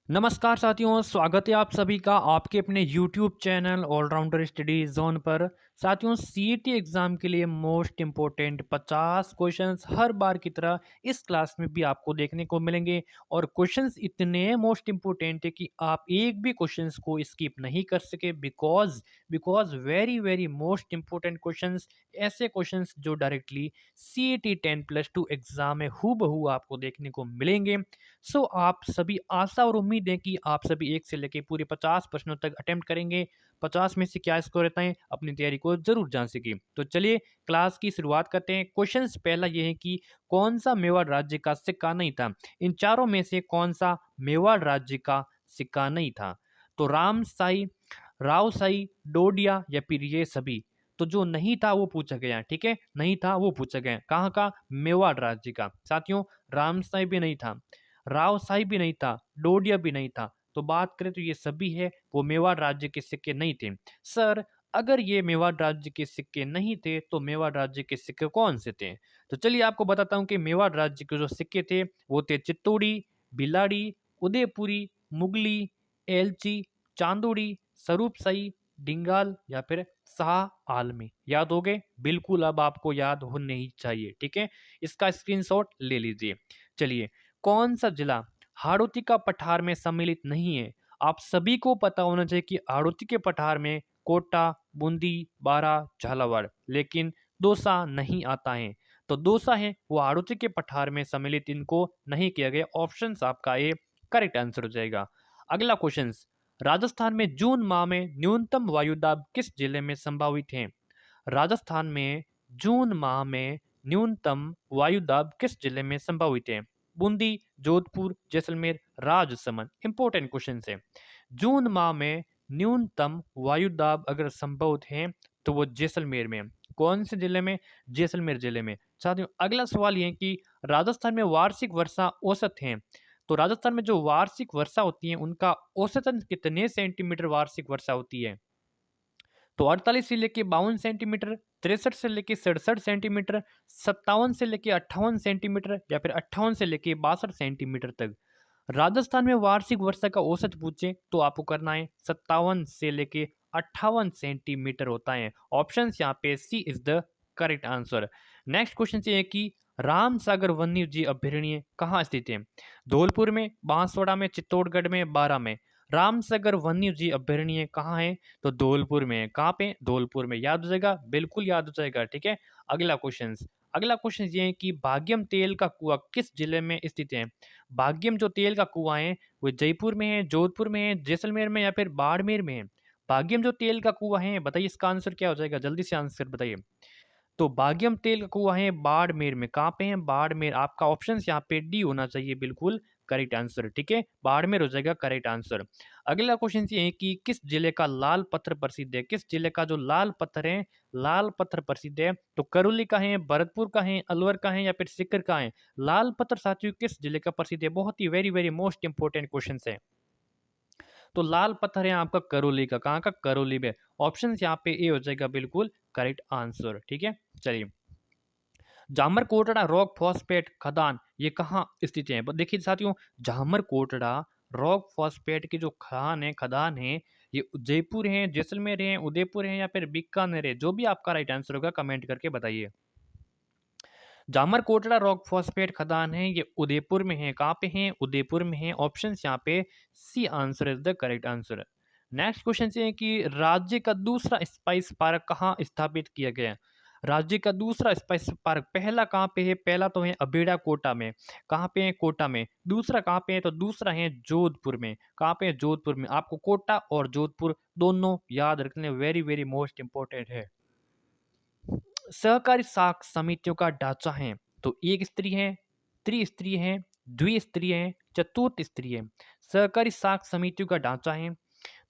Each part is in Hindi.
नमस्कार साथियों, स्वागत है आप सभी का आपके अपने YouTube channel allrounder study zone पर। साथियों, सीईटी एग्जाम के लिए मोस्ट इम्पोर्टेंट 50 क्वेश्चंस हर बार की तरह इस क्लास में भी आपको देखने को मिलेंगे। और क्वेश्चंस इतने मोस्ट इम्पोर्टेंट है कि आप एक भी क्वेश्चंस को स्किप नहीं कर सके। Because because very very most important questions, ऐसे क्वेश्चंस जो डायरेक्टली सीईटी 10+2 एग्जाम में हूबहू आपको देखने को मिलेंगे। सो आप सभी आशा और उम्मीद है कि आप सभी एक से लेकर पूरे 50 प्रश्नों तक अटेम्प्ट करेंगे। 50 में से क्या स्कोर रहता है, अपनी तैयारी को जरूर जान सके। तो चलिए क्लास की शुरुआत करते हैं। क्वेश्चन पहला ये है कि कौन सा मेवाड़ राज्य का सिक्का नहीं था। इन चारों में से कौन सा मेवाड़ राज्य का सिक्का नहीं था? तो रामसाई, रावसाई, डोडिया या फिर ये सभी। तो जो नहीं था वो पूछा गया, ठीक है, नहीं था वो पूछा गया। कहाँ का? मेवाड़ राज्य का। साथियों, रामसाई भी नहीं था, रावसाई भी नहीं था, डोडिया भी नहीं था। तो बात करें तो ये सभी है वो मेवाड़ राज्य के सिक्के नहीं थे। सर, अगर ये मेवाड़ राज्य के सिक्के नहीं थे तो मेवाड़ राज्य के सिक्के कौन से थे? तो चलिए आपको बताता हूँ कि मेवाड़ राज्य के जो सिक्के थे वो थे चित्तौड़ी, बिलाड़ी, उदयपुरी, मुगली, एलची, चांदोड़ी, स्वरूपशाही, डिंगाल या फिर शाह आलमी। याद हो गए? बिल्कुल, अब आपको याद होने ही चाहिए, ठीक है। इसका स्क्रीनशॉट ले लीजिए। चलिए, कौन सा जिला हाड़ौती का पठार में सम्मिलित नहीं है? आप सभी को पता होना चाहिए कि हाड़ौती के पठार में कोटा, बूंदी, बारा, झालावाड़, लेकिन दौसा नहीं आता है। तो दौसा है वो हाड़ौती के पठार में सम्मिलित, इनको नहीं किया गया। ऑप्शन आपका ए करेक्ट आंसर हो जाएगा। अगला क्वेश्चन, राजस्थान में जून माह में न्यूनतम वायुदाब किस जिले में संभावित है? राजस्थान में जून माह में न्यूनतम वायुदाब किस जिले में संभावित है? बूंदी, जोधपुर, जैसलमेर, राजसमंद। इंपॉर्टेंट क्वेश्चन है। जून माह में न्यूनतम वायुदाब अगर संभवित है तो वो जैसलमेर में। कौन से जिले में? जैसलमेर जिले में। साथियों, अगला सवाल ये है कि राजस्थान में वार्षिक वर्षा औसत है। तो राजस्थान में जो वार्षिक वर्षा होती है उनका औसतन कितने सेंटीमीटर वार्षिक वर्षा होती है? तो 48 से लेके 52 सेंटीमीटर, 63 से लेके 67 सेंटीमीटर, 57 से लेके 58 सेंटीमीटर या फिर 58 से लेके 62 सेंटीमीटर तक। राजस्थान में वार्षिक वर्षा का औसत पूछे तो आपको करना है 57 से लेके 58 सेंटीमीटर होता है। ऑप्शन यहाँ पे C is the correct answer. Next question ये है कि राम सागर वन्य जीव अभ्यारण्य कहाँ स्थित है? धौलपुर में, बांसवाड़ा में, चित्तौड़गढ़ में, बारा में। रामसागर वन्य जीव अभ्यारण्य कहाँ है? तो धौलपुर में है। कहाँ पे? धौलपुर में। याद हो जाएगा? बिल्कुल याद हो जाएगा, ठीक है। अगला क्वेश्चन ये है कि भाग्यम तेल का कुआं किस जिले में स्थित है? भाग्यम जो तेल का कुआं है वो जयपुर में है, जोधपुर में है, जैसलमेर में या फिर बाड़मेर में है? भाग्यम जो तेल का कुआं है, बताइए इसका आंसर क्या हो जाएगा? जल्दी से आंसर बताइए। तो भाग्यम तेल का कुआं है बाड़मेर में। कहाँ पे है? बाड़मेर। आपका ऑप्शन यहाँ पे डी होना चाहिए, बिल्कुल करेक्ट आंसर, ठीक है। बाड़मेर हो जाएगा करेक्ट आंसर। अगला क्वेश्चन ये है कि किस जिले का लाल पत्थर प्रसिद्ध है? किस जिले का जो लाल पत्थर है, लाल पत्थर प्रसिद्ध है? तो करौली का है, भरतपुर का है, अलवर का है या फिर सीकर का है? लाल पत्थर साथियों किस जिले का प्रसिद्ध है? बहुत ही very very most important question है। तो लाल पत्थर है आपका करौली का। कहाँ का? करौली में। ऑप्शन यहाँ पे ए हो जाएगा बिल्कुल करेक्ट आंसर, ठीक है। चलिए, जामर कोटड़ा रॉक फॉस्फेट खदान ये कहाँ स्थित है? देखिए साथियों, जामर कोटड़ा रॉक फॉस्फेट की जो खदान है ये जयपुर है, जैसलमेर है, उदयपुर है या फिर बीकानेर है? जो भी आपका राइट आंसर होगा कमेंट करके बताइए। जामर कोटड़ा रॉक फॉस्फेट खदान है ये उदयपुर में है। कहाँ पे है? उदयपुर में है। ऑप्शन यहाँ पे C answer is the correct answer. Next question ये है कि राज्य का दूसरा स्पाइस पार्क कहाँ स्थापित किया गया है? राज्य का दूसरा स्पाइस पार्क पहला कहाँ पे है? पहला तो है अबेड़ा कोटा में। कहाँ पे है? कोटा में। दूसरा कहाँ पे है? तो दूसरा है जोधपुर में। कहाँ पे है? जोधपुर में। आपको कोटा और जोधपुर दोनों याद रखने वेरी वेरी मोस्ट इंपॉर्टेंट है। सहकारी साख समितियों का ढांचा है तो एक स्त्री है, त्रिस्त्री है, द्विस्त्री है, चतुर्थ स्त्री है। सहकारी साख समितियों का ढांचा है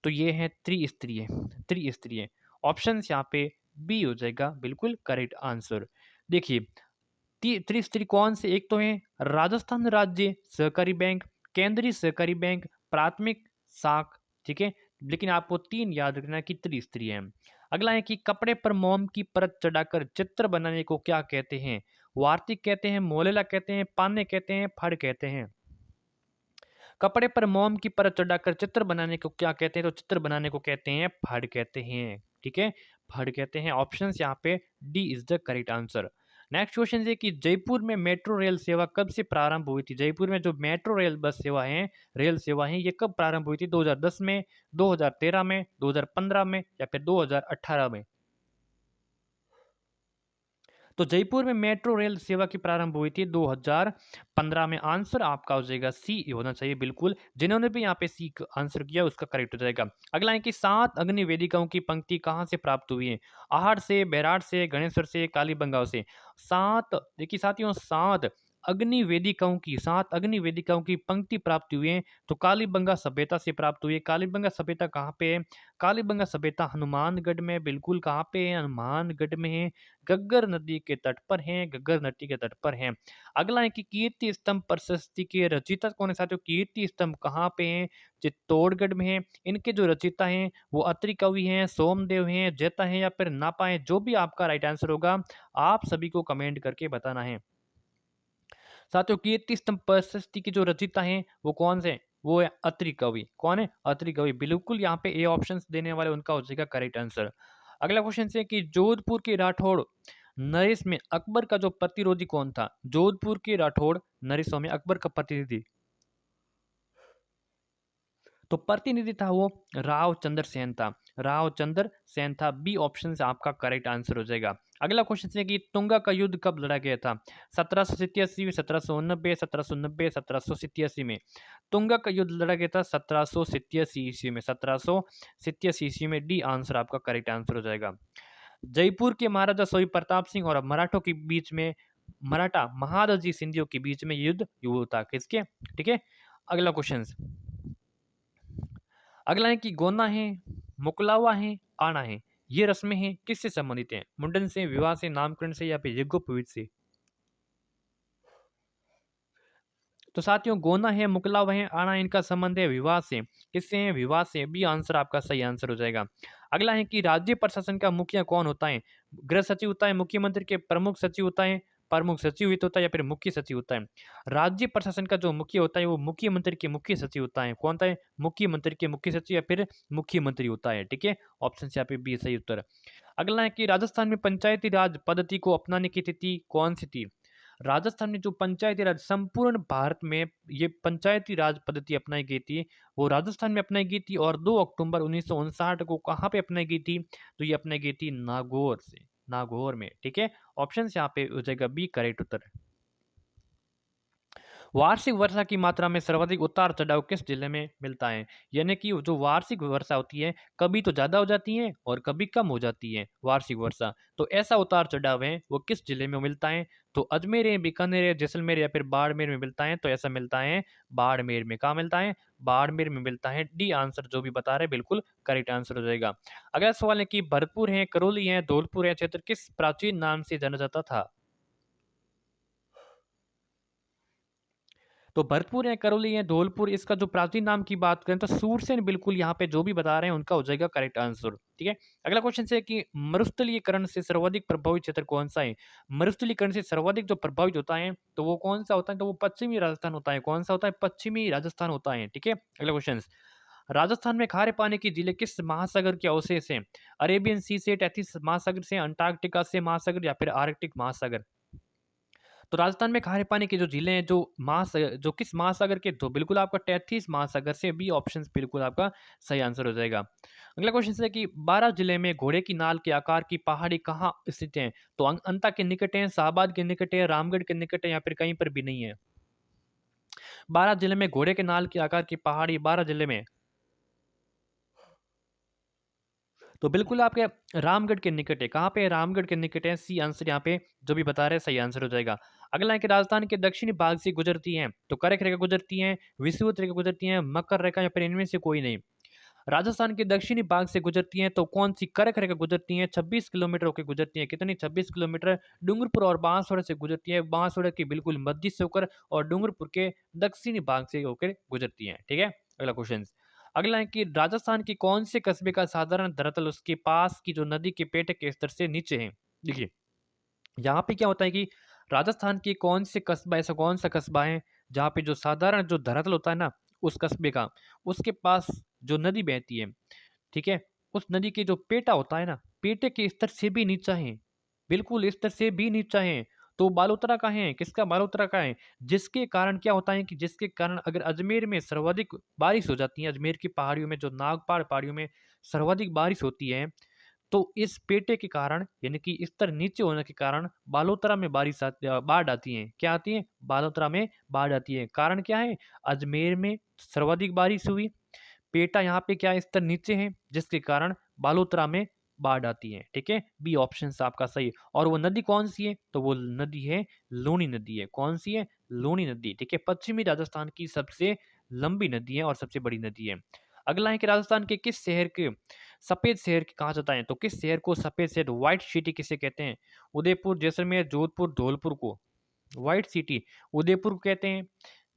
तो ये है त्रिस्त्री है, त्रिस्त्री है। ऑप्शन यहाँ पे बी हो जाएगा बिल्कुल करेक्ट आंसर। देखिए, त्रिस्त्री कौन से? एक तो है राजस्थान राज्य सहकारी बैंक, केंद्रीय सहकारी बैंक, प्राथमिक साख, ठीक है। लेकिन आपको तीन याद रखना है कि त्रिस्त्री है। अगला है कि कपड़े पर मोम की परत चढ़ाकर चित्र बनाने को क्या कहते हैं? वार्तिक कहते हैं, मोलेला कहते हैं, पाने कहते हैं, फड़ कहते हैं? कपड़े पर मोम की परत चढ़ाकर चित्र बनाने को क्या कहते हैं? तो चित्र बनाने को कहते हैं फड़ कहते हैं। ठीक है, फड़ कहते हैं। ऑप्शंस यहाँ पे D is the correct answer. Next question है कि जयपुर में मेट्रो रेल सेवा कब से प्रारंभ हुई थी? जयपुर में जो मेट्रो रेल बस सेवा है, रेल सेवा है, ये कब प्रारंभ हुई थी? 2010 में, 2013 में, 2015 में या फिर 2018 में? तो जयपुर में मेट्रो रेल सेवा की प्रारंभ हुई थी 2015 में। आंसर आपका हो जाएगा सी होना चाहिए बिल्कुल। जिन्होंने भी यहाँ पे सी आंसर किया उसका करेक्ट हो जाएगा। अगला है कि 7 अग्नि वेदिकाओं की पंक्ति कहाँ से प्राप्त हुई है? आहड़ से, बैराड़ से, गणेश्वर से, कालीबंगा से। 7 देखिए साथियों, 7 अग्नि वेदिकाओं की पंक्ति प्राप्त हुई है तो कालीबंगा सभ्यता से प्राप्त हुई है। कालीबंगा सभ्यता कहाँ पे है? कालीबंगा सभ्यता हनुमानगढ़ में, बिल्कुल कहाँ पे है? हनुमानगढ़ में है। गग्गर नदी के तट पर हैं, गग्गर नदी के तट पर हैं। अगला है कि कीर्ति स्तंभ प्रशस्ति के रचयिता कौन है साथियों? कीर्ति स्तंभ कहाँ पे हैं? चित्तौड़गढ़ में है। इनके जो रचयिता हैं वो अत्रि कवि हैं, सोमदेव हैं, जैता हैं या फिर नापा हैं। जो भी आपका राइट आंसर होगा आप सभी को कमेंट करके बताना है। साथियों कीर्ति स्तंभ प्रशस्ति के जो रचयिता हैं वो कौन से हैं? वो है अत्रि कवि। कौन है? अत्रि कवि। बिल्कुल यहाँ पे ए ऑप्शन देने वाले उनका हो जाएगा करेक्ट आंसर। अगला क्वेश्चन है कि जोधपुर के राठौड़ नरेश में अकबर का जो प्रतिरोधी कौन था? जोधपुर के राठौड़ नरेशों में अकबर का प्रतिनिधि, तो प्रतिनिधि था वो राव चंद्र सेन था। राव चंद्र सेन था। बी ऑप्शन से आपका करेक्ट आंसर हो जाएगा। अगला क्वेश्चन है कि तुंगा का युद्ध कब लड़ा गया था? 1787 में, 1789, 1790, 1787 में। तुंगा का युद्ध लड़ा गया था 1787 ईस्वी में। 1787 ईस्वी में। डी आंसर आपका करेक्ट आंसर हो जाएगा। जयपुर के महाराजा सोई प्रताप सिंह और मराठों के बीच में, मराठा महादजी सिंधियों के बीच में युद्ध हुआ था किसके? ठीक है। अगला क्वेश्चन, अगला है कि गोना है, मुकलावा है, आना है, ये रस्में हैं किससे संबंधित हैं? मुंडन से, विवाह से, नामकरण से या फिर यज्ञोपवीत से? तो साथियों गोना है, मुकलावा है, आना है, इनका संबंध है विवाह से। किससे है? विवाह से। बी आंसर आपका सही आंसर हो जाएगा। अगला है कि राज्य प्रशासन का मुखिया कौन होता है? गृह सचिव होता है, मुख्यमंत्री के प्रमुख सचिव होता है, प्रमुख सचिव हित होता है या फिर मुख्य सचिव होता है? राज्य प्रशासन का जो मुखिया होता है वो मुख्यमंत्री के मुख्य सचिव होता है। कौन होता है? मुख्यमंत्री के मुख्य सचिव या फिर मुख्यमंत्री होता है। ठीक है, ऑप्शन से यहाँ पे बी सही उत्तर। अगला है कि राजस्थान में पंचायती राज पद्धति को अपनाने की तिथि कौन सी थी? राजस्थान में जो पंचायती राज, संपूर्ण भारत में ये पंचायती राज पद्धति अपनाई गई थी, वो राजस्थान में अपनाई गई थी। और 2 अक्टूबर 1959 को कहाँ पे अपनाई गई थी? तो ये अपनाई गई थी नागौर से, नागौर में। ठीक है, ऑप्शन यहाँ पे हो जाएगा बी करेक्ट उत्तर। वार्षिक वर्षा की मात्रा में सर्वाधिक उतार चढ़ाव किस जिले में मिलता है? यानी कि जो वार्षिक वर्षा होती है कभी तो ज़्यादा हो जाती है और कभी कम हो जाती है वार्षिक वर्षा, तो ऐसा उतार चढ़ाव है वो किस जिले में मिलता है? तो अजमेर है, बीकानेर है, जैसलमेर या फिर बाड़मेर में मिलता है। तो ऐसा मिलता है बाड़मेर में। कहाँ मिलता है? बाड़मेर में मिलता है। डी आंसर जो भी बता रहे हैं बिल्कुल करेक्ट आंसर हो जाएगा। अगला सवाल है कि भरतपुर है, करौली है, धौलपुर है क्षेत्र किस प्राचीन नाम से जाना जाता था? तो भरतपुर है, करौली है, धौलपुर, इसका जो प्राचीन नाम की बात करें तो सूरसेन, बिल्कुल यहाँ पे जो भी बता रहे हैं उनका हो जाएगा करेक्ट आंसर। ठीक है। अगला क्वेश्चन है कि मरुस्थलीकरण से सर्वाधिक प्रभावित क्षेत्र कौन सा है? मरुस्थलीकरण से सर्वाधिक जो प्रभावित होता है तो वो कौन सा होता है? तो वो पश्चिमी राजस्थान होता है। कौन सा होता है? पश्चिमी राजस्थान होता है। ठीक है। अगला क्वेश्चन, राजस्थान में खारे पानी की झीलें किस महासागर के अवशेष हैं? अरेबियन सी से, टैथिस महासागर से, अंटार्कटिका से महासागर या फिर आर्कटिक महासागर? तो राजस्थान में खारे पानी की जो झीलें हैं जो महासागर, जो किस महासागर के? तो बिल्कुल आपका टैथिस महासागर से। बी ऑप्शन बिल्कुल आपका सही आंसर हो जाएगा। अगला क्वेश्चन है कि 12 जिले में घोड़े की नाल के आकार की पहाड़ी कहाँ स्थित है? तो अंता के निकट है, शाहबाद के निकट है, रामगढ़ के निकट है या फिर कहीं पर भी नहीं है? 12 जिले में घोड़े के नाल के आकार की पहाड़ी 12 जिले में, तो बिल्कुल आपके रामगढ़ के निकट है। कहाँ पे है? रामगढ़ के निकट है। सी आंसर यहाँ पे जो भी बता रहे हैं सही आंसर हो जाएगा। अगला है कि राजस्थान के दक्षिणी भाग से गुजरती हैं तो कर्क रेखा गुजरती हैं, विषुवत रेखा गुजरती हैं, मकर रेखा या फिर इनमें से कोई नहीं? राजस्थान के दक्षिणी भाग से गुजरती हैं तो कौन सी कर्क रेखा गुजरती हैं? 26 किलोमीटर होकर गुजरती है। कितनी? 26 किलोमीटर। डूंगरपुर और बांसवाड़ा से गुजरती है, बांसवाड़ा के बिल्कुल मध्य से होकर और डूंगरपुर के दक्षिणी भाग से होकर गुजरती है। ठीक है। अगला क्वेश्चन, अगला है कि राजस्थान के कौन से कस्बे का साधारण धरातल उसके पास की जो नदी के पेट के स्तर से नीचे है? देखिए यहाँ पे क्या होता है कि राजस्थान की कौन से कस्बा, ऐसा कौन सा कस्बा है जहाँ पे जो साधारण जो धरातल होता है ना उस कस्बे का, उसके पास जो नदी बहती है, ठीक है? उस नदी के जो पेटा होता है ना, पेटे के स्तर से भी नीचा है, बिल्कुल स्तर से भी नीचा है। तो बालोतरा का है, किसका? बालोतरा का है। जिसके कारण क्या होता है कि जिसके कारण अगर अजमेर में सर्वाधिक बारिश हो जाती है, अजमेर की पहाड़ियों में जो नागपाड़ पहाड़ियों में सर्वाधिक बारिश होती है, तो इस पेटे के कारण यानी कि स्तर नीचे होने के कारण बालोतरा में बाढ़ आती है। क्या आती है? बालोतरा में बाढ़ आती है। कारण क्या है? अजमेर में सर्वाधिक बारिश हुई, पेटा यहाँ पे क्या स्तर नीचे है, जिसके कारण बालोतरा में बाढ़ आती है। ठीक है, बी ऑप्शन आपका सही है। और वो नदी कौन सी है? तो वो नदी है लूनी नदी है। कौन सी है? लूनी नदी। ठीक है, पश्चिमी राजस्थान की सबसे लंबी नदी है और सबसे बड़ी नदी है। अगला है कि राजस्थान के किस शहर के सफेद शहर कहा जाता है? तो किस शहर को सफेद शहर व्हाइट सिटी किसे कहते हैं? उदयपुर, जैसलमेर, जोधपुर, धौलपुर को व्हाइट सिटी उदयपुर को कहते हैं,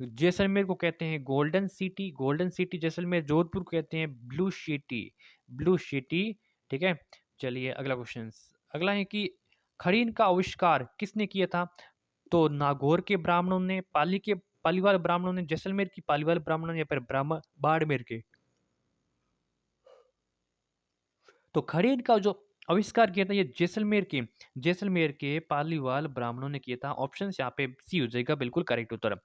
जैसलमेर को कहते हैं golden city, golden city Jaisalmer, Jodhpur को कहते हैं ब्लू सिटी, ब्लू सिटी। ठीक है, चलिए अगला क्वेश्चन। अगला है कि खड़ीन का आविष्कार किसने किया था? तो नागौर के ब्राह्मणों ने, पाली के पालीवाल ब्राह्मणों ने, जैसलमेर की पालीवाल ब्राह्मणों ने, या फिर ब्राह्मण बाड़मेर के। तो खड़ेर का जो आविष्कार किया था ये जैसलमेर के पालीवाल ब्राह्मणों ने किया था। ऑप्शन यहाँ पे सी हो जाएगा बिल्कुल करेक्ट उत्तर।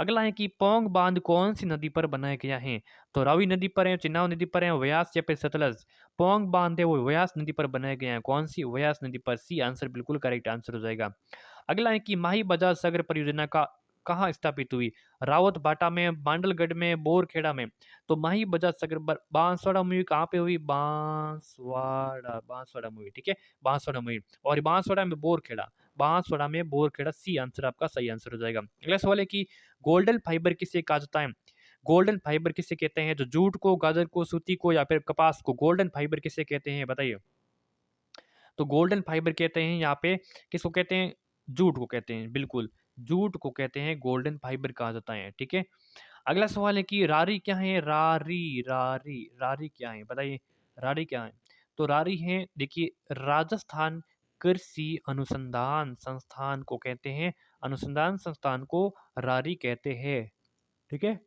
अगला है कि पोंग बांध कौन सी नदी पर बनाया गया है? तो रावी नदी पर है, चिनाव नदी पर है, व्यास या फिर सतलज। पोंग बांध है वो व्यास नदी पर बनाया गया है। कौन सी? व्यास नदी पर। सी आंसर बिल्कुल करेक्ट आंसर हो जाएगा। अगला है कि माही बजाज सागर परियोजना का कहाँ स्थापित हुई? रावत भाटा में, बांडलगढ़ में, बोरखेड़ा में। तो माही बजाज सागर बांसवाड़ा मूवी कहाँ पे हुई? बांसवाड़ा, बांसवाड़ा मूवी। ठीक है, बांसवाड़ा मूवी। और बांसवाड़ा में बोरखेड़ा, बांसवाड़ा में बोरखेड़ा। सी आंसर आपका सही आंसर हो जाएगा। अगला सवाल है कि गोल्डन फाइबर किसे कहा जाता है? गोल्डन फाइबर किसे कहते हैं? जो जूट को, गाजर को, सूती को, या फिर कपास को गोल्डन फाइबर किसे कहते हैं? बताइए। तो गोल्डन फाइबर कहते हैं यहाँ पे, किसको कहते हैं? जूट को कहते हैं, बिल्कुल जूट को कहते हैं गोल्डन फाइबर कहा जाता है। ठीक है, अगला सवाल है कि रारी क्या है? रारी, रारी, रारी क्या है? बताइए, रारी क्या है? तो रारी है, देखिए, राजस्थान कृषि अनुसंधान संस्थान को कहते हैं, अनुसंधान संस्थान को रारी कहते हैं। ठीक है,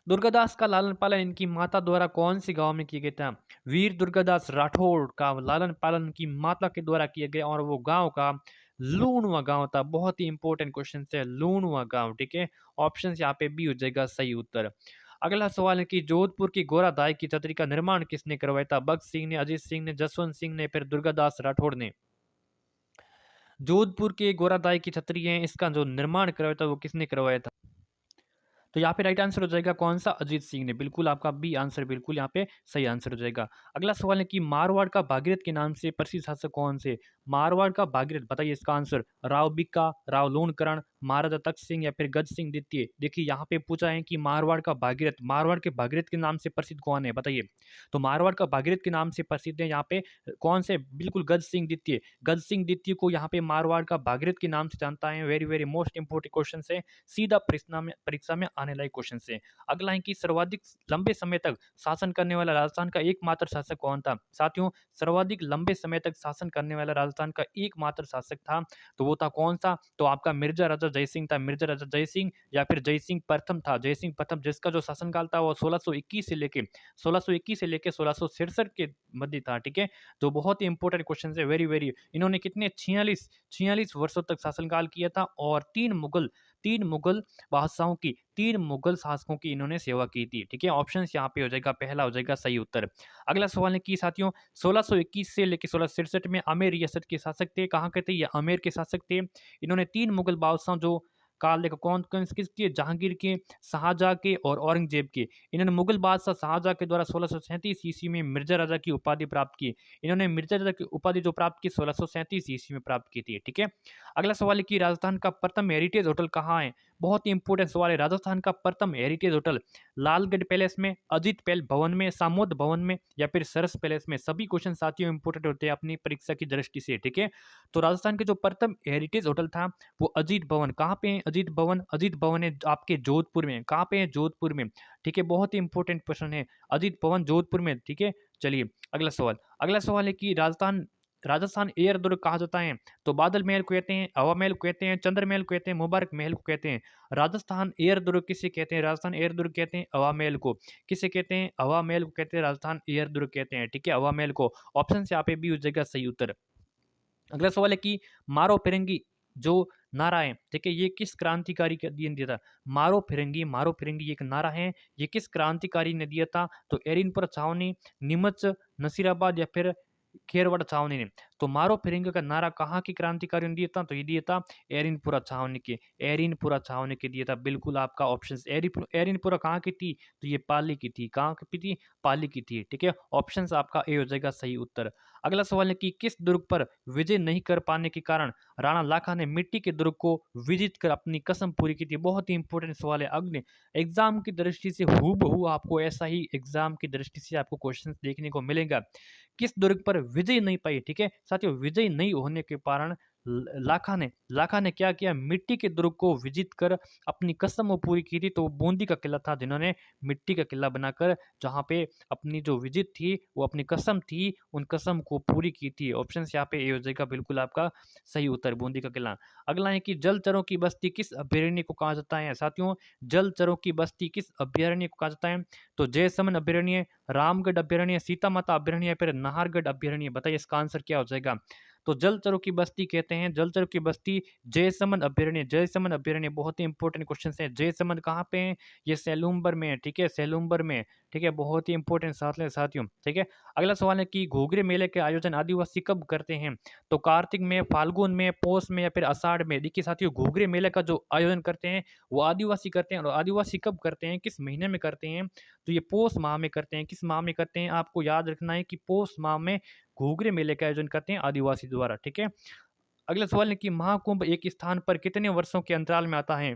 दुर्गादास का लालन पालन इनकी माता द्वारा कौन सी गांव में किया गया था? वीर दुर्गादास राठौड़ का लालन पालन की माता के द्वारा किया गया और वो गांव का लूणवा गांव था। बहुत ही इंपॉर्टेंट क्वेश्चन है, लूणवा गांव। ठीक है, ऑप्शन यहाँ पे भी हो जाएगा सही उत्तर। अगला सवाल है कि जोधपुर की गोरादाई की छतरी का निर्माण किसने करवाया था? भगत सिंह ने, अजीत सिंह ने, जसवंत सिंह ने, फिर दुर्गादास राठौड़ ने। जोधपुर के गोरादाई की छतरी है, इसका जो निर्माण करवाया था वो किसने करवाया था? तो यहाँ पे राइट आंसर हो जाएगा कौन सा? अजीत सिंह ने। बिल्कुल आपका बी आंसर बिल्कुल यहाँ पे सही आंसर हो जाएगा। अगला सवाल है कि मारवाड़ का भागीरथ के नाम से प्रसिद्ध शासक कौन से? मारवाड़ का भागीरथ, बताइए इसका आंसर। राव बिक्का, राव लूणकरण, महाराजा तख्त सिंह, या फिर गज सिंह द्वितीय। देखिए यहाँ पे पूछा है कि मारवाड़ का भागीरथ, मारवाड़ के भागीरथ के नाम से प्रसिद्ध कौन है? बताइए। तो मारवाड़ का भागीरथ के नाम से प्रसिद्ध है यहाँ पे कौन से? बिल्कुल गज सिंह द्वितीय। गज सिंह द्वितीय को यहाँ पे मारवाड़ का भागीरथ के नाम से जानता है। Very very most important question है, सीधा परीक्षा में आने लायक क्वेश्चन से। अगला है कि सर्वाधिक लंबे समय तक शासन करने वाला राजस्थान का एकमात्र शासक कौन था? साथियों, सर्वाधिक लंबे समय तक शासन करने वाला राजस्थान का एकमात्र शासक था, तो वो था कौन सा? तो आपका मिर्जा राजा जयसिंह था। मिर्जा राजा जयसिंह या फिर जयसिंह प्रथम था। जयसिंह प्रथम, जिसका जो शासनकाल था वो 1621 से लेके 1666 के मध्य था। ठीक है, तो बहुत ही इंपॉर्टेंट क्वेश्चन है, वेरी वेरी। इन्होंने कितने 46 वर्षों तक शासनकाल किया था और तीन मुगल बादशाहों की, तीन मुगल शासकों की इन्होंने सेवा की थी। ठीक है, ऑप्शन यहाँ पे हो जाएगा, पहला हो जाएगा सही उत्तर। अगला सवाल है कि साथियों 1621 से लेकर 1667 में आमेर रियासत के शासक थे। कहाँ के थे? ये आमेर के शासक थे। इन्होंने तीन मुगल बादशाह जो काल देखो कौन कौन किसके? जहांगीर के, शाहजहां के और औरंगजेब के। इन्होंने मुगल बादशाह शाहजहां के द्वारा 1637 ईस्वी में मिर्जा राजा की उपाधि प्राप्त की। इन्होंने मिर्जा राजा की उपाधि जो प्राप्त की 1637 ईस्वी में प्राप्त की थी। ठीक है, अगला सवाल है कि राजस्थान का प्रथम हेरिटेज होटल कहाँ है? बहुत ही इंपॉर्टेंट सवाल है। राजस्थान का प्रथम हेरिटेज होटल लालगढ़ पैलेस में, अजीत पैल भवन में, सामोद भवन में, या फिर सरस पैलेस में। सभी क्वेश्चन साथियों इंपॉर्टेंट होते हैं अपनी परीक्षा की दृष्टि से। ठीक है, तो राजस्थान के जो प्रथम हेरिटेज होटल था वो अजीत भवन। कहाँ पे है अजीत भवन? अजीत भवन है आपके जोधपुर में। कहाँ पे है? जोधपुर में। ठीक है, बहुत ही इंपॉर्टेंट प्रश्न है, अजीत भवन जोधपुर में। ठीक है, चलिए अगला सवाल। अगला सवाल है कि राजस्थान राजस्थान एयर दुर्ग कहा जाता है? तो बादल महल को कहते हैं, हवा महल को कहते हैं, चंद्र महल को कहते हैं, मुबारक महल को कहते हैं। राजस्थान एयर दुर्ग किसे कहते हैं? राजस्थान एयर दुर्ग कहते हैं हवा महल को। किसे कहते हैं? हवा महल को कहते हैं, राजस्थान एयर दुर्ग कहते हैं, ठीक है? हवा महल को। ऑप्शन से यहाँ पे बी हो जाएगा सही उत्तर। अगला सवाल है कि मारो फिरंगी जो नारा है, ठीक है, ये किस क्रांतिकारी का दिया था? मारो फिरंगी ये एक नारा है, ये किस क्रांतिकारी ने दिया था? तो एरिनपुर छावनी, नीमच, नसीराबाद या फिर खेरवाड़ छावनी ने। तो मारो फिरंगी का नारा कहाँ की क्रांतिकारी ने दिया था? तो ये दिया था एरिनपुरा छावनी के, एरिनपुरा छावनी के दिया था। बिल्कुल आपका ऑप्शन एरिनपुरा कहाँ की थी? तो ये पाली की थी। कहाँ की थी? पाली की थी, ठीक है? ऑप्शन आपका ए हो जाएगा सही उत्तर। अगला सवाल है कि किस दुर्ग पर विजय नहीं कर पाने के कारण राणा लाखा ने मिट्टी के दुर्ग को विजित कर अपनी कसम पूरी की थी? बहुत ही इंपॉर्टेंट सवाल है। अग्नि एग्जाम की दृष्टि से हूबहू आपको ऐसा ही एग्जाम की दृष्टि से आपको क्वेश्चन देखने को मिलेगा। किस दुर्ग पर विजय नहीं पाई, ठीक है साथियों? विजय नहीं होने के कारण लाखा ने क्या किया? मिट्टी के दुर्ग को विजित कर अपनी कसम वो पूरी की थी। तो बूंदी का किला था जिन्होंने मिट्टी का किला बनाकर जहाँ पे अपनी जो विजिट थी वो अपनी कसम थी, उन कसम को पूरी की थी। ऑप्शन यहाँ पे ए हो जाएगा बिल्कुल आपका सही उत्तर, बूंदी का किला। अगला है कि जलचरों की बस्ती किस अभयारण्य को कहा जाता है? साथियों, जलचरों की बस्ती किस अभयारण्य को कहा जाता है? तो जयसमन अभयारण्य, रामगढ़ अभयारण्य, सीता माता अभयारण्य या फिर नाहरगढ़ अभयारण्य? बताइए इसका आंसर क्या हो जाएगा? तो जलचरों की बस्ती कहते हैं, जलचरों की बस्ती जयसमन अभयारण्य। जयसमन अभयारण्य बहुत ही इंपॉर्टेंट क्वेश्चन है। जयसमन कहाँ पे है? ये सेलूम्बर में है, ठीक है, सेलूम्बर में, ठीक है, बहुत ही इंपॉर्टेंट साथियों, ठीक है। अगला सवाल है कि घूघरे मेले के आयोजन आदिवासी कब करते हैं? तो कार्तिक में, फाल्गुन में, पौष में या फिर आषाढ़ में? देखिए साथियों, घूघरे मेले का जो आयोजन करते हैं वो आदिवासी करते हैं। और आदिवासी कब करते हैं, किस महीने में करते हैं? तो ये पौष माह में करते हैं। किस माह में करते हैं? आपको याद रखना है कि पौष माह में घूघरे मेले का आयोजन करते हैं आदिवासी द्वारा, ठीक है। अगला सवाल है कि महाकुंभ एक स्थान पर कितने वर्षों के अंतराल में आता है?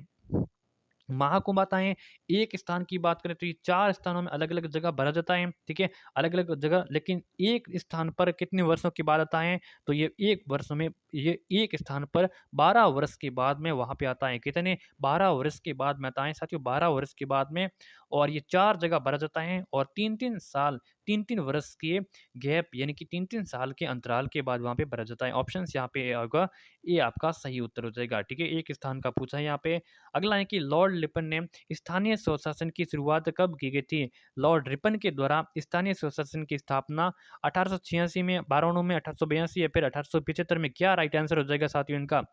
महाकुंभ आता है एक स्थान की बात करें तो ये 4 स्थानों में अलग-अलग जगह भरा जाता है, ठीक है? अलग-अलग जगह, लेकिन एक स्थान पर कितने वर्षों के बाद आता है? तो ये 1 वर्ष में, ये एक स्थान पर 12 वर्ष के बाद में वहाँ पे आता है। कितने? 12 वर्ष के बाद में आता है साथियों, 12 वर्ष के बाद में। और ये 4 जगह भरा जाता है और 3-3 साल, 3-3 वर्ष के गैप यानी कि 3-3 साल के अंतराल के बाद वहाँ पे भरा जाता है। ऑप्शंस यहाँ पे होगा, ये आपका सही उत्तर हो जाएगा, ठीक है? एक स्थान का पूछा है यहाँ पे। अगला है कि लॉर्ड लिपन ने स्थानीय स्वशासन की शुरुआत कब की गई थी? लॉर्ड रिपन के द्वारा स्थानीय स्वशासन की स्थापना 1886 में, 92 में, 1882 या फिर 1875 में? क्या राइट आंसर हो जाएगा साथियों इनका?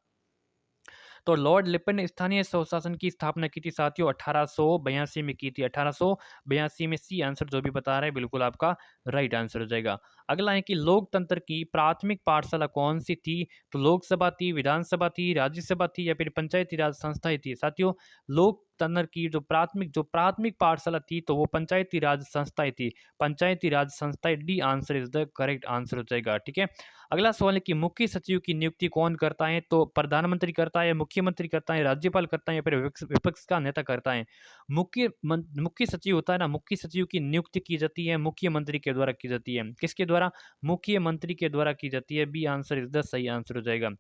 तो लॉर्ड लिपन ने स्थानीय स्वशासन की स्थापना की थी साथियों 1882 में की थी। 1882 में सी आंसर जो भी बता रहे हैं बिल्कुल आपका राइट आंसर हो जाएगा। अगला है कि लोकतंत्र की प्राथमिक पाठशाला कौन सी थी? तो लोकसभा थी, विधानसभा थी, राज्यसभा थी या फिर पंचायती राज संस्थाएं थी? साथियों, लोकतंत्र की जो प्राथमिक पाठशाला थी तो वो पंचायती राज संस्थाएं थी। पंचायती राज संस्थाएं, D answer is the correct answer हो जाएगा, ठीक है। अगला सवाल है कि मुख्य सचिव की नियुक्ति कौन करता है? तो प्रधानमंत्री करता है, मुख्यमंत्री करता है, राज्यपाल करता है या फिर विपक्ष का नेता करता है? मुख्य सचिव होता है ना, मुख्य सचिव की नियुक्ति की जाती है मुख्यमंत्री के द्वारा की जाती है। किसके द्वारा? मुख्यमंत्री के द्वारा की जाती है। बी आंसर इज द सही आंसर हो जाएगा।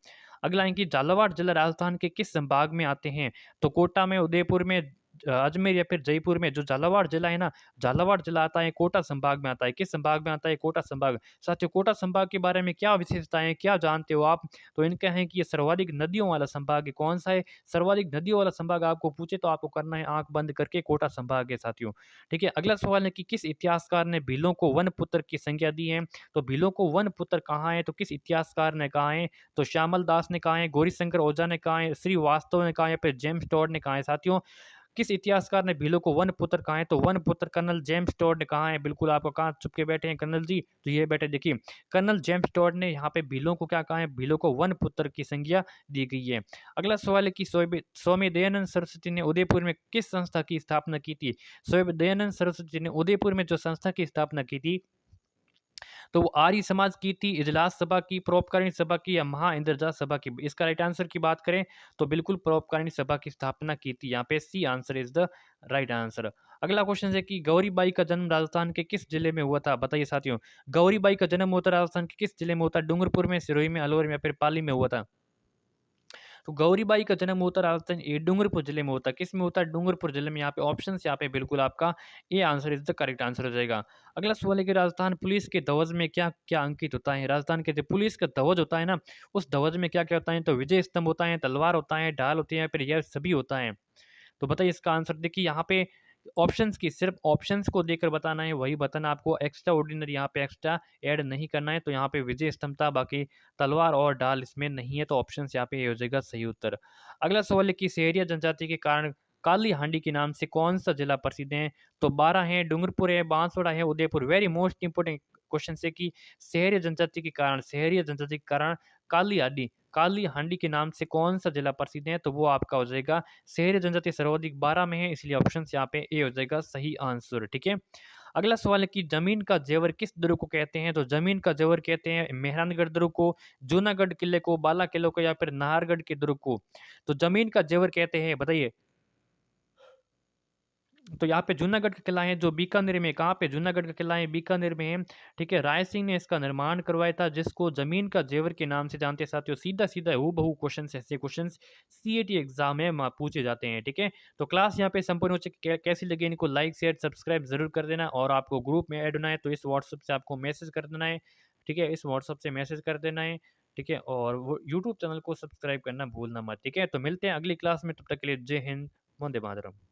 अगला है कि झालावाड़ जिला राजस्थान के किस संभाग में आते हैं? तो कोटा में, उदयपुर में, अजमेर या फिर जयपुर में? जो झालावाड़ जिला है ना, झालावाड़ जिला आता है कोटा संभाग में आता है। किस संभाग में आता है? कोटा संभाग। साथियों, कोटा संभाग के बारे में क्या विशेषताएं हैं, क्या जानते हो आप? तो इनका है कि ये सर्वाधिक नदियों वाला संभाग है। कौन सा है? सर्वाधिक नदियों वाला संभाग आपको पूछे तो आपको करना है आंख बंद करके, कोटा संभाग है साथियों, ठीक है। अगला सवाल है कि किस इतिहासकार ने भीलों को वन पुत्र की संज्ञा दी है? तो भीलों को वन पुत्र कहाँ है? तो किस इतिहासकार ने कहा है? तो श्यामल दास ने कहा है, गौरीशंकर ओझा ने कहा है, श्रीवास्तव ने कहा है या फिर जेम्स टॉड ने कहा है? साथियों, किस इतिहासकार ने भीलों को वन पुत्र कहा है? तो वन पुत्र कर्नल जेम्स टॉड ने कहा है। बिल्कुल आपको कहाँ चुप के बैठे हैं कर्नल जी? तो ये बैठे देखिए, कर्नल जेम्स टॉड ने यहाँ पे भीलों को क्या कहा है? भीलों को वन पुत्र की संज्ञा दी गई है। अगला सवाल है कि स्वामी दयानंद सरस्वती ने उदयपुर में किस संस्था की स्थापना की थी? स्वामी दयानंद सरस्वती ने उदयपुर में जो संस्था की स्थापना की थी तो वो आर्य समाज की थी, इजलास सभा की, परोपकारिणी सभा की या महा इंद्रजात सभा की? इसका राइट आंसर की बात करें तो बिल्कुल परोपकारिणी सभा की स्थापना की थी। यहाँ पे C answer is the right answer. अगला क्वेश्चन है कि गौरीबाई का जन्म राजस्थान के किस जिले में हुआ था? बताइए साथियों, गौरीबाई का जन्म होता राजस्थान के किस जिले में होता? डूंगरपुर में, सिरोही में, अलवर में या फिर पाली में हुआ था? तो गौरीबाई का जन्म होता राजस्थान ये डूंगरपुर जिले में होता है। किस में होता है? डूंगरपुर जिले में। यहाँ पे ऑप्शन यहाँ पे बिल्कुल आपका A answer is the correct answer हो जाएगा। अगला सवाल है कि राजस्थान पुलिस के ध्वज में क्या क्या अंकित होता है? राजस्थान के जो पुलिस का ध्वज होता है ना, उस ध्वज में क्या क्या होता है? तो विजय स्तंभ होता है, तलवार होता है, ढाल होती है, फिर यह सभी होता है। तो बताइए इसका आंसर। देखिए यहाँ पे ऑप्शंस की सिर्फ ऑप्शंस को देकर बताना है, वही बताना आपको, एक्स्ट्रा ऑर्डिनरी यहाँ पे एक्स्ट्रा ऐड नहीं करना है। तो यहाँ पे विजय स्तंभ था, बाकी तलवार और ढाल इसमें नहीं है, तो ऑप्शंस यहाँ पे ये हो जाएगा सही उत्तर। अगला सवाल है कि सहरिया जनजाति के कारण काली हांडी के नाम से कौन सा जिला प्रसिद्ध है? तो 12 है, डूंगरपुर है, बांसवाड़ा है, Udaipur. Very most important question है कि सहरिया जनजाति के कारण काली हांडी के नाम से कौन सा जिला प्रसिद्ध है? तो वो आपका हो जाएगा शहरी जनजाति सर्वाधिक 12 में है, इसलिए ऑप्शन यहाँ पे ए हो जाएगा सही आंसर। ठीक है। अगला सवाल है कि जमीन का जेवर किस दुर्ग को कहते हैं? तो जमीन का जेवर कहते हैं मेहरानगढ़ दुर्ग को, जूनागढ़ किले को, बाला किले को, या फिर नाहरगढ़ के दुर्ग को। तो जमीन का जेवर कहते हैं, बताइए। तो यहाँ पे जूनागढ़ का किला है जो बीकानेर में, कहाँ पे? जूनागढ़ का किला है बीकानेर में है। ठीक है, राय सिंह ने इसका निर्माण करवाया था, जिसको जमीन का जेवर के नाम से जानते हैं। साथियों सीधा सीधा हूबहू क्वेश्चन, ऐसे क्वेश्चन सीएटी एग्जाम में पूछे जाते हैं। ठीक है, तो क्लास यहाँ पे संपूर्ण हो चुकी है। कैसी लगी इनको लाइक शेयर सब्सक्राइब जरूर कर देना, और आपको ग्रुप में ऐड होना है तो इस व्हाट्सअप से आपको मैसेज कर देना है। ठीक है, इस व्हाट्सअप से मैसेज कर देना है। ठीक है, और वो यूट्यूब चैनल को सब्सक्राइब करना भूलना मत। ठीक है, तो मिलते हैं अगली क्लास में, तब तक के लिए जय हिंद, वंदे मातरम।